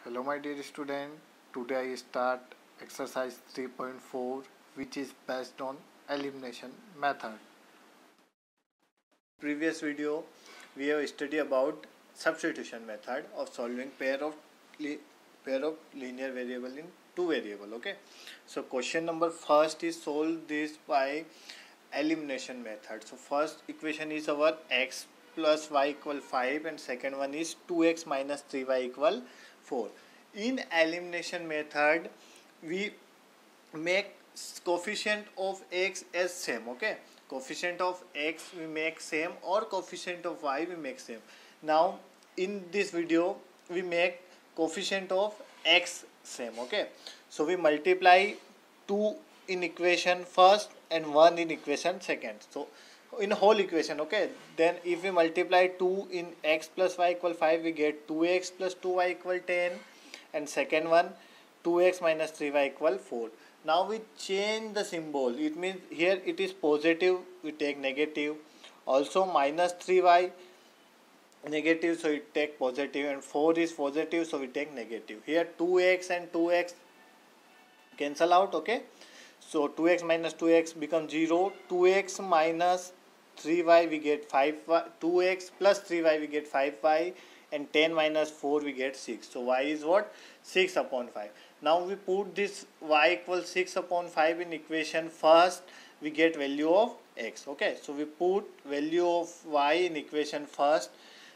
Hello my dear student, today I start exercise 3.4 which is based on elimination method. Previous video we have studied about substitution method of solving pair of linear variable in two variable. Okay, so question number first is solve this by elimination method. So first equation is our x plus y equal 5 and second one is 2x minus 3y equal 4. In elimination method we make coefficient of x as same. Okay, coefficient of x we make same or coefficient of y we make same. Now in this video we make coefficient of x same. Okay, so we multiply 2 in equation first and 1 in equation second. So in whole equation, okay, then if we multiply 2 in x plus y equal 5 we get 2x plus 2y equal 10 and second one 2x minus 3y equal 4. Now we change the symbol. It means here it is positive, we take negative. Also minus 3y negative, so we take positive, and 4 is positive, so we take negative. Here 2x and 2x cancel out. Okay, so 2x minus 2x becomes 0. 2x minus 3y we get 5y. 2x plus 3y we get 5y, and 10 minus 4 we get 6. So y is what? 6 upon 5. Now we put this y equals 6 upon 5 in equation first, we get value of x. Okay, so we put value of y in equation first,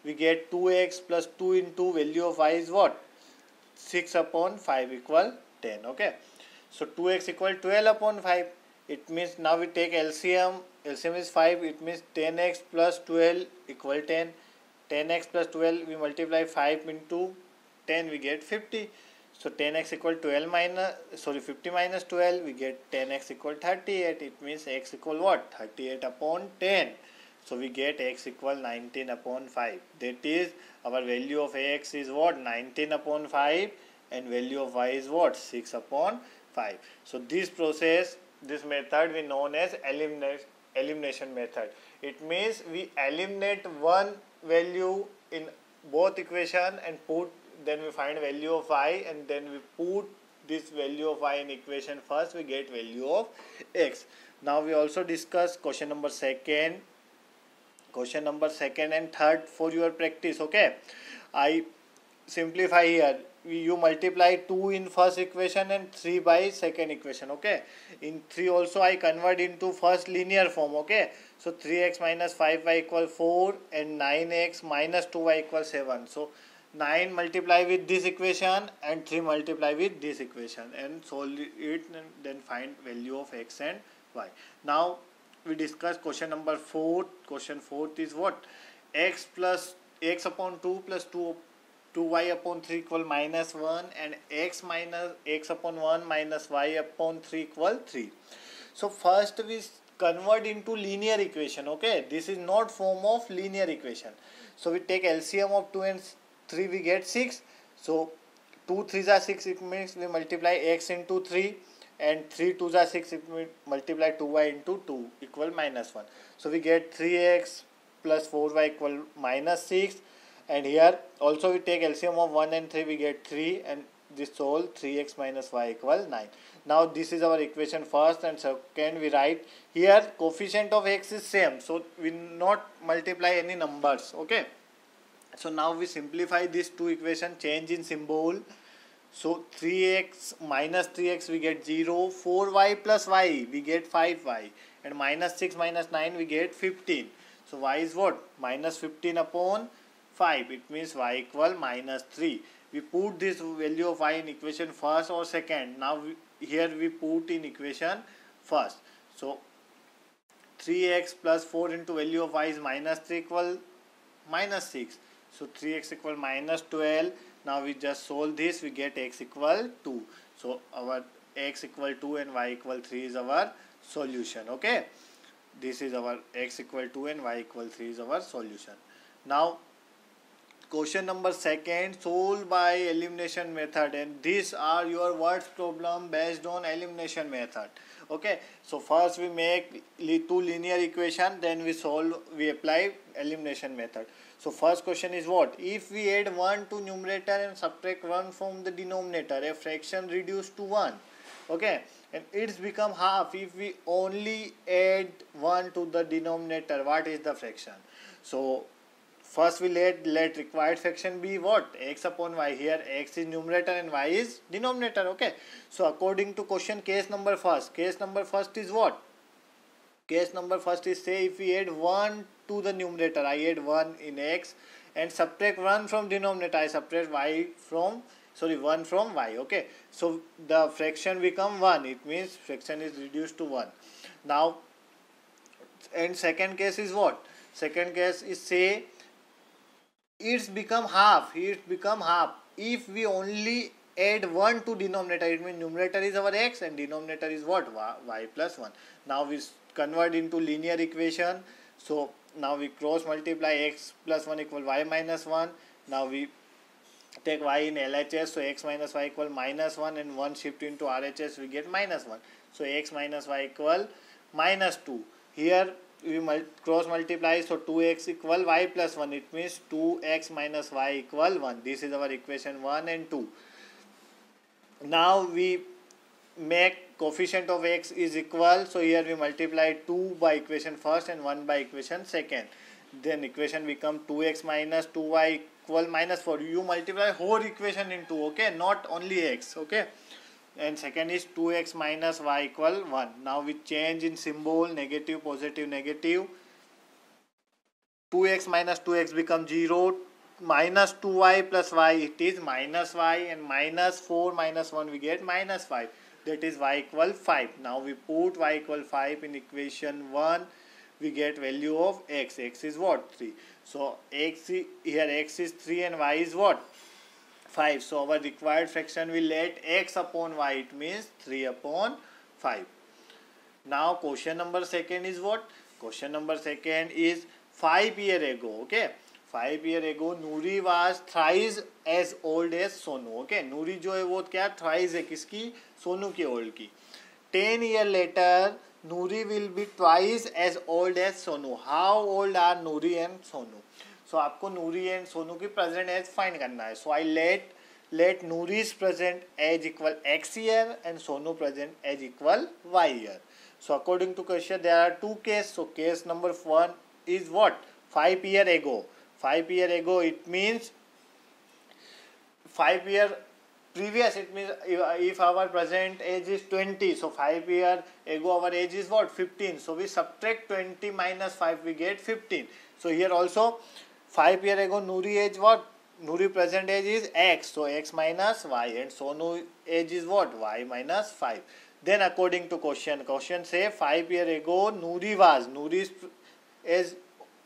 we get 2x plus 2 into value of y is what? 6 upon 5 equal 10. Okay, so 2x equal 12 upon 5. It means now we take LCM. LCM is 5. It means 10x plus 12 equal 10. 10x plus 12 we multiply 5 into 10 we get 50. So 10x equal 50 minus 12 we get 10x equal 38. It means x equal what? 38 upon 10. So we get x equal 19 upon 5. That is our value of x is what? 19 upon 5, and value of y is what? 6 upon 5. So this process, this method we known as elimination method. It means we eliminate one value in both equation and then we find value of y, and then we put this value of y in equation first, we get value of x. Now we also discuss question number second and third for your practice. Okay, I simplify here. You multiply 2 in first equation and 3 by second equation. Okay, in 3 also I convert into first linear form. Okay, so 3x minus 5y equal 4 and 9x minus 2y equal 7. So 9 multiply with this equation and 3 multiply with this equation and solve it, and then find value of x and y. Now we discuss question number 4. Question 4 is what? X upon 2 plus 2y upon 3 equal minus 1, and x upon 1 minus y upon 3 equal 3. So first we convert into linear equation. Okay, this is not form of linear equation. So we take LCM of 2 and 3 we get 6. So 2 3s are 6, it means we multiply x into 3, and 3 2s are 6, it means multiply 2y into 2 equal minus 1. So we get 3x plus 4y equal minus 6, and here also we take LCM of 1 and 3 we get 3, and this whole 3x minus y equal 9. Now this is our equation first, and second we write here coefficient of x is same, so we not multiply any numbers. Okay, so now we simplify these two equation, change in symbol. So 3x minus 3x we get 0, 4y plus y we get 5y, and minus 6 minus 9 we get 15. So y is what? Minus 15 upon 5. It means y equal minus 3. We put this value of y in equation first or second. Now here we put in equation first. So 3x plus 4 into value of y is minus 3 equal minus 6. So 3x equal minus 12. Now we just solve this, we get x equal 2. So our x equal 2 and y equal 3 is our solution. Okay, this is our x equal 2 and y equal 3 is our solution. Now question number second, solve by elimination method, and these are your words problem based on elimination method. Okay, so first we make two linear equation, then we apply elimination method. So first question is what? If we add 1 to numerator and subtract 1 from the denominator, a fraction reduced to 1. Okay, and it's become half if we only add 1 to the denominator. What is the fraction? So first we let required fraction be what? X upon y. Here x is numerator and y is denominator. Okay, so according to question, case number first is what? Case number first is, say if we add 1 to the numerator, I add 1 in x, and subtract 1 from denominator, I subtract 1 from y. Okay, so the fraction become 1. It means fraction is reduced to 1. Now, and second case is what? Second case is, say it's become half. If we only add 1 to denominator, it means numerator is our x and denominator is what? Y plus 1. Now we convert into linear equation. So now we cross multiply, x plus 1 equal y minus 1. Now we take y in LHS, so x minus y equal minus 1, and 1 shift into RHS, we get minus 1. So x minus y equal minus 2. Here we cross multiply, so 2x equal y plus 1. It means 2x minus y equal 1. This is our equation 1 and 2. Now we make coefficient of x is equal, so here we multiply 2 by equation first and 1 by equation second. Then equation become 2x minus 2y equal minus 4. You multiply whole equation in 2, okay, not only x, okay. And second is 2x minus y equal 1. Now we change in symbol, negative, positive, negative. 2x minus 2x become 0. Minus 2y plus y, it is minus y, and minus 4 minus 1 we get minus 5. That is y equal 5. Now we put y equal 5 in equation 1. We get value of x. X is what? 3. So here x is 3 and y is what? 5. So our required fraction will let x upon y. It means 3 upon 5. Now question number second is what? Question number second is 5 years ago. Okay, 5 years ago Nuri was thrice as old as Sonu. Okay, Nuri जो है वो क्या thrice है किसकी? सोनू की old की. 10 years later Nuri will be twice as old as Sonu. How old are Nuri and Sonu? So आपको Nuri and Sonu की present age find करना है. So I let Nuri's present age equal x year and Sonu present age equal y year. So according to question there are two cases. So case number 1 is what? 5 years ago. 5 years ago, it means 5 years previous. It means if our present age is 20, so 5 years ago our age is what? 15. So we subtract 20 minus 5, we get 15. So here also 5 years ago Nuri age what? Nuri present age is x, so x minus y, and Sonu age is what? Y minus 5. Then according to question say 5 years ago Nuri's age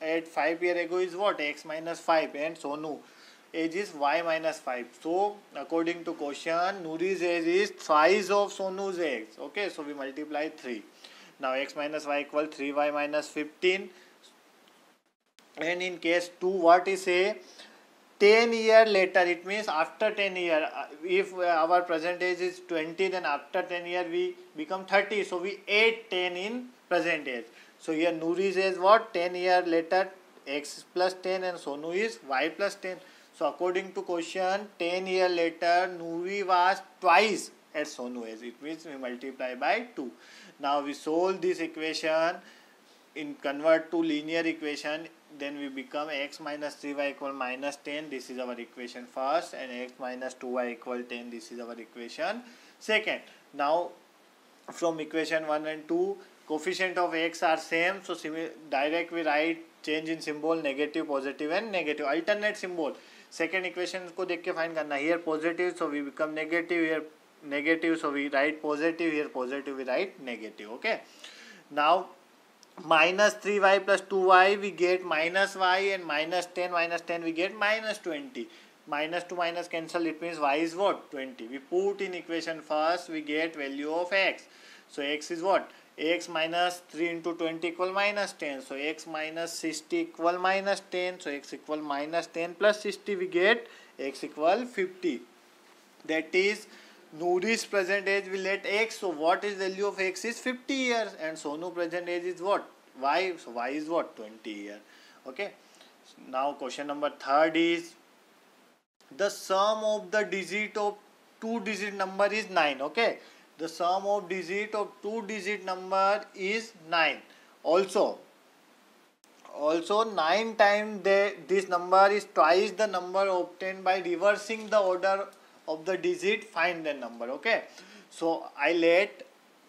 at 5 years ago is what? X minus 5, and Sonu age is y minus 5. So according to question, Nuri's age is thrice of Sonu's age. Okay, so we multiply 3. Now x minus y equal 3y minus 15. And in case 2, what is say? 10 years later, it means after 10 years. If our present age is 20, then after 10 years we become 30. So we add 10 in present age. So here Nuri's age what? 10 years later, x plus 10, and Sonu is y plus 10. So according to question, 10 years later Nuri was twice as Sonu age. It means we multiply by 2. Now we solve this equation in convert to linear equation. Then we become x minus 3y equal minus 10. This is our equation first, and x minus 2y equal 10. This is our equation second. Now from equation 1 and 2, coefficient of x are same, so direct we write change in symbol, negative, positive and negative, alternate symbol. Second equation को देख के find करना. Here positive, so we become negative. Here negative, so we write positive. Here positive, we write negative. Okay. Now minus 3y plus 2y we get minus y, and minus 10 we get minus 20. Minus to minus cancel, it means y is what? 20. We put in equation first, we get value of x. So x is what? X minus 3 into 20 equal minus 10. So x minus 60 equal minus 10. So x equal minus 10 plus 60, we get x equal 50. That is Nuri's present age will let x. So what is value of x is 50 years, and Sonu present age is what? Y. So y is what? 20 years. Okay. Now question number third is the sum of the digit of two digit number is 9. Okay, the sum of digit of two digit number is 9. Also 9 times this number is twice the number obtained by reversing the order of the digit, find the number. Okay, so I let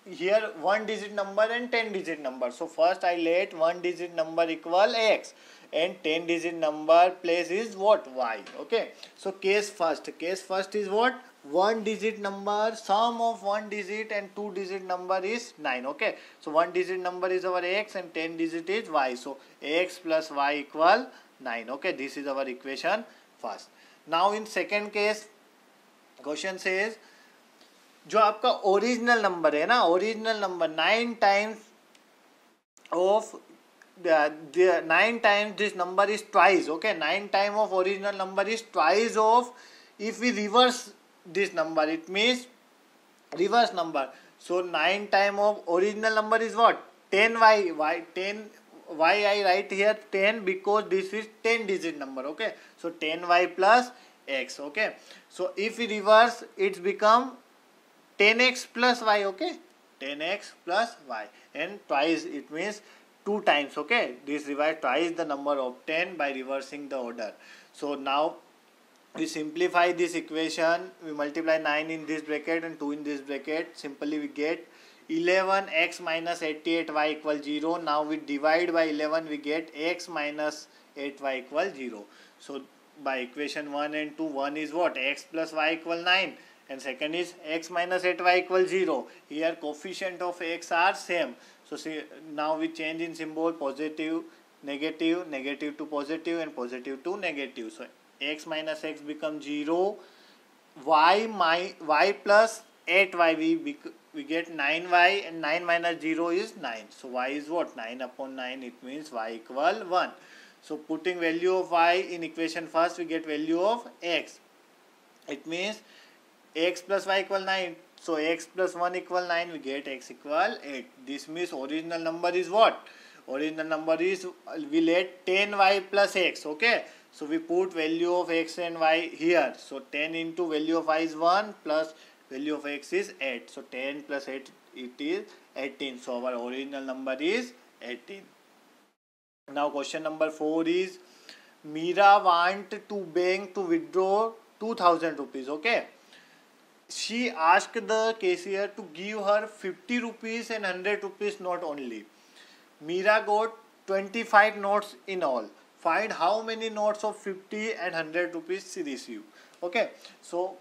here one digit number and 10 digit number. So first I let one digit number equal x and 10 digit number place is what, y. Okay, so case first is what, one digit number, sum of one digit and two digit number is 9. Okay, so one digit number is our x and 10 digit is y. So x plus y equal 9. Okay, this is our equation first. Now in second case question says जो आपका original number है ना, original number 9 times of 9 times this number is twice. Okay, 9 times of original number is twice of, if we reverse this number it means reverse number. So 9 times of original number is what, 10y. 10 y I write here 10 because this is 10 digit number. Okay, so 10y plus x. Okay, so if we reverse it's become 10x plus y. Okay, 10x plus y, and twice it means 2 times. Okay, this revise twice the number obtained by reversing the order. So now we simplify this equation, we multiply 9 in this bracket and 2 in this bracket, simply we get 11x minus 88y equal 0. Now we divide by 11, we get x minus 8y equal 0. So by equation 1 and 2, one is what, x plus y equal 9 and second is x minus 8y equal 0. Here coefficient of x are same. So see, now we change in symbol, positive, negative, negative to positive and positive to negative. So x minus x becomes 0, y plus 8y, we get 9y and 9 minus 0 is 9. So y is what, 9 upon 9, it means y equal 1. So putting value of y in equation first, we get value of x. It means x plus y equal 9. So x plus 1 equal 9, we get x equal 8. This means original number is what? Original number is, we let 10y plus x. Okay, so we put value of x and y here. So 10 into value of y is 1 plus value of x is 8. So 10 plus 8, it is 18. So our original number is 18. Now question number 4 is Meera want to bank to withdraw 2000 rupees. Okay, she asked the cashier to give her 50 rupees and 100 rupees note only. Meera got 25 notes in all. Find how many notes of 50 and 100 rupees she received. Okay, so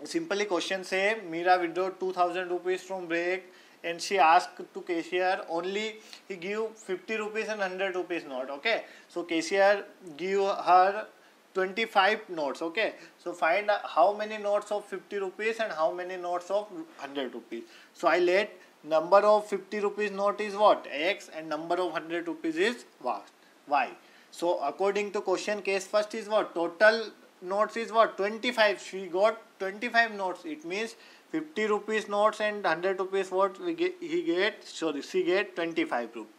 simply question say Meera withdraw 2000 rupees from break and she asked to cashier only he give 50 rupees and 100 rupees note. Okay, so cashier give her 25 notes. Okay, so find how many notes of 50 rupees and how many notes of 100 rupees. So I let number of 50 rupees note is what, x, and number of 100 rupees is what, y. So according to question, case first is what, total notes is what, 25. She got 25 notes. It means 50 rupees notes and 100 rupees what we get, she get 25 rupees.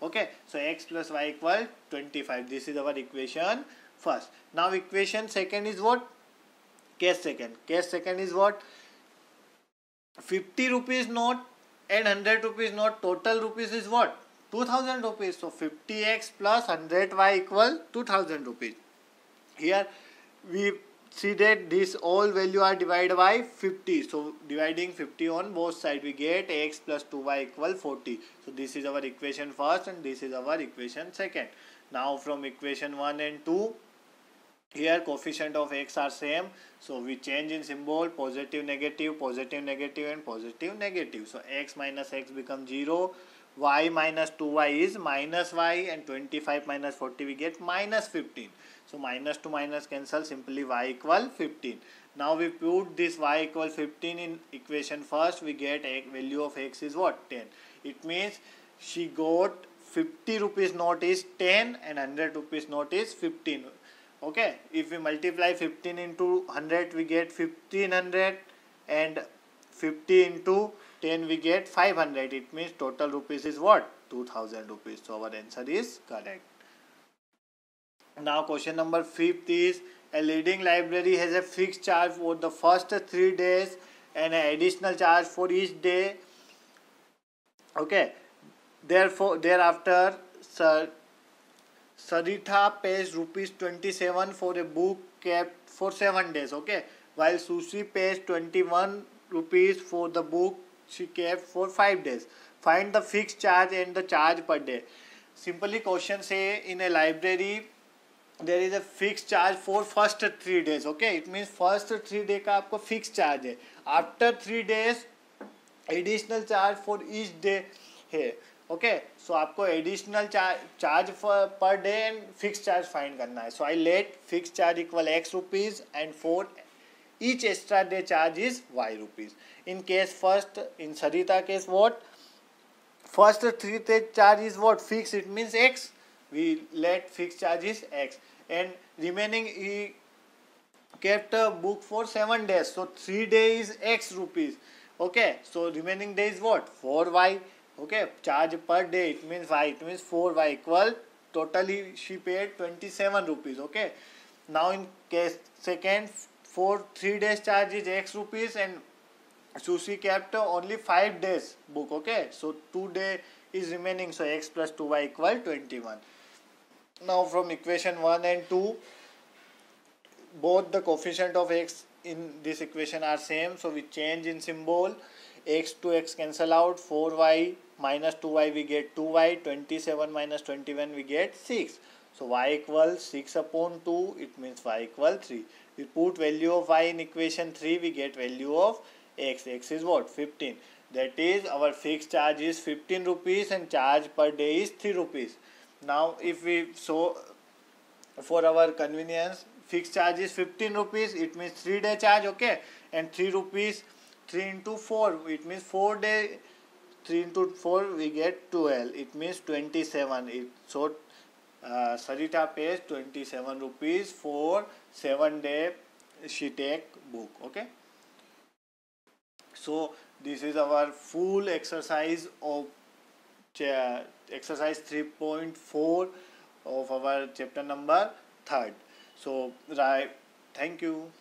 Okay, so x plus y equal 25. This is our equation first. Now equation second is what, case second. Case second is what, 50 rupees note and 100 rupees note, total rupees is what, 2000 rupees. So 50x plus 100y equal 2000 rupees. Here we see that this all value are divided by 50. So dividing 50 on both sides, we get x plus 2y equal 40. So this is our equation first and this is our equation second. Now from equation 1 and 2, here coefficient of x are same. So we change in symbol, positive, negative, positive, negative and positive, negative. So x minus x becomes 0. Y minus 2y is minus y and 25 minus 40 we get minus 15. So minus to minus cancel, simply y equal 15. Now we put this y equal 15 in equation first, we get a value of x is what, 10. It means she got 50 rupees note is 10 and 100 rupees note is 15. Okay, if we multiply 15 into 100 we get 1500 and 50 into 10 we get 500. It means total rupees is what, 2000 rupees. So our answer is correct. Now question number 5th is a leading library has a fixed charge for the first 3 days and an additional charge for each day. Okay. Therefore, thereafter, Saritha pays rupees 27 for a book kept for 7 days. Okay. While Sushi pays 21 rupees for the book she kept for 5 days. Find the fixed charge and the charge per day. Simply question say in a library there is a fixed charge for first 3 days. Okay, it means first 3 day का आपको fixed charge है. After 3 days additional charge for each day है. Okay, so आपको additional charge per day and fixed charge find करना है. So I let fixed charge equal x rupees and for each extra day charge is y rupees. In case first, in Sarita case what? First 3 day charge is what? Fixed, it means x. We let fixed charge is x. And remaining he kept a book for 7 days. So 3 days is x rupees. Okay, so remaining day is what? 4y. Okay, charge per day, it means y, it means 4y equal. Totally she paid 27 rupees. Okay, now in case second, for 3 days charge is x rupees and Sushi kept only 5 days book. Okay, so 2 day is remaining, so x plus 2y equal 21. Now from equation 1 and 2, both the coefficient of x in this equation are same, so we change in symbol. X to x cancel out, 4y minus 2y we get 2y, 27 minus 21 we get 6. So y equals 6 upon 2, it means y equal 3. We put value of y in equation 3, we get value of x. X is what? 15. That is our fixed charge is 15 rupees and charge per day is 3 rupees. Now if we so for our convenience, fixed charge is 15 rupees, it means 3 day charge. Okay, and 3 rupees, 3 into 4, it means 4 day, 3 into 4 we get 12, it means 27. So Sarita pays 27 rupees for 7 day she take book. Okay, so this is our full exercise of exercise 3.4 of our chapter number 3rd. So right, thank you.